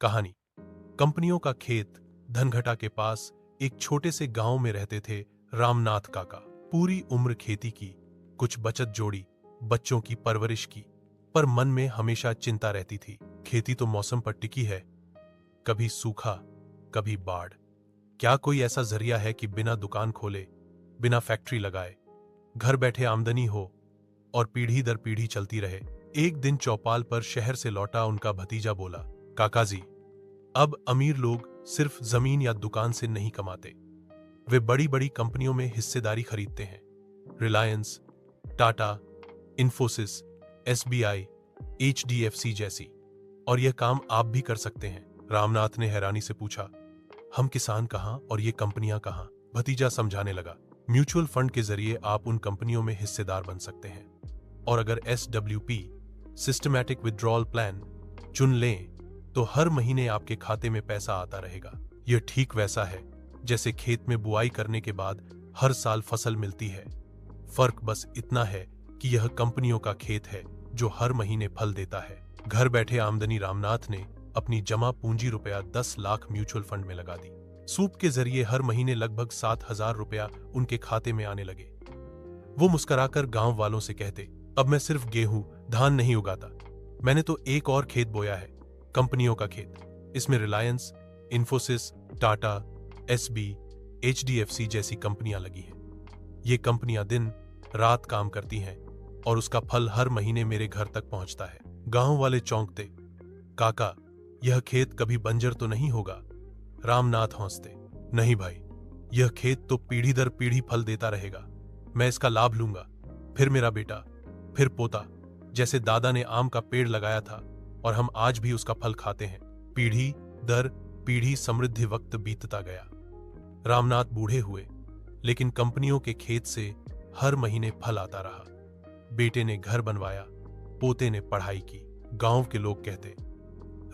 कहानी। कंपनियों का खेत धनघटा के पास एक छोटे से गांव में रहते थे रामनाथ काका। पूरी उम्र खेती की, कुछ बचत जोड़ी, बच्चों की परवरिश की, पर मन में हमेशा चिंता रहती थी। खेती तो मौसम पर टिकी है, कभी सूखा कभी बाढ़। क्या कोई ऐसा जरिया है कि बिना दुकान खोले, बिना फैक्ट्री लगाए, घर बैठे आमदनी हो और पीढ़ी दर पीढ़ी चलती रहे। एक दिन चौपाल पर शहर से लौटा उनका भतीजा बोला, काका जी, अब अमीर लोग सिर्फ जमीन या दुकान से नहीं कमाते, वे बड़ी बड़ी कंपनियों में हिस्सेदारी खरीदते हैं। रिलायंस, टाटा, इन्फोसिस, एसबीआई, एचडीएफसी जैसी। और यह काम आप भी कर सकते हैं। रामनाथ ने हैरानी से पूछा, हम किसान कहां और ये कंपनियां कहां? भतीजा समझाने लगा, म्यूचुअल फंड के जरिए आप उन कंपनियों में हिस्सेदार बन सकते हैं, और अगर SWP सिस्टमैटिक विड्रॉल प्लान चुन लें तो हर महीने आपके खाते में पैसा आता रहेगा। यह ठीक वैसा है जैसे खेत में बुआई करने के बाद हर साल फसल मिलती है। फर्क बस इतना है कि यह कंपनियों का खेत है जो हर महीने फल देता है। घर बैठे आमदनी। रामनाथ ने अपनी जमा पूंजी रुपया 10 लाख म्यूचुअल फंड में लगा दी। सूप के जरिए हर महीने लगभग 7,000 रुपया उनके खाते में आने लगे। वो मुस्कुराकर गांव वालों से कहते, अब मैं सिर्फ गेहूं धान नहीं उगाता, मैंने तो एक और खेत बोया है, कंपनियों का खेत। इसमें रिलायंस, इन्फोसिस, टाटा, एसबी, एचडीएफसी जैसी कंपनियां लगी हैं। ये कंपनियां दिन रात काम करती हैं और उसका फल हर महीने मेरे घर तक पहुंचता है। गांव वाले चौंकते, काका, यह खेत कभी बंजर तो नहीं होगा? रामनाथ हंसते, नहीं भाई, यह खेत तो पीढ़ी दर पीढ़ी फल देता रहेगा। मैं इसका लाभ लूंगा, फिर मेरा बेटा, फिर पोता। जैसे दादा ने आम का पेड़ लगाया था और हम आज भी उसका फल खाते हैं। पीढ़ी दर पीढ़ी समृद्धि वक्त बीतता गया। रामनाथ बूढ़े हुए, लेकिन कंपनियों के खेत से हर महीने फल आता रहा। बेटे ने घर बनवाया, पोते ने पढ़ाई की। गांव के लोग कहते,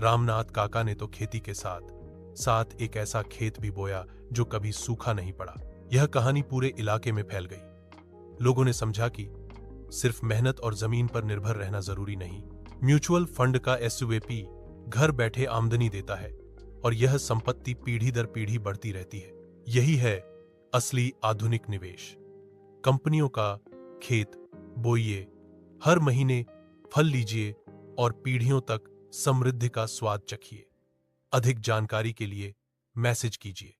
रामनाथ काका ने तो खेती के साथ साथ एक ऐसा खेत भी बोया जो कभी सूखा नहीं पड़ा। यह कहानी पूरे इलाके में फैल गई। लोगों ने समझा कि सिर्फ मेहनत और जमीन पर निर्भर रहना जरूरी नहीं। म्यूचुअल फंड का SWP घर बैठे आमदनी देता है और यह संपत्ति पीढ़ी दर पीढ़ी बढ़ती रहती है। यही है असली आधुनिक निवेश। कंपनियों का खेत बोइए, हर महीने फल लीजिए और पीढ़ियों तक समृद्धि का स्वाद चखिए। अधिक जानकारी के लिए मैसेज कीजिए।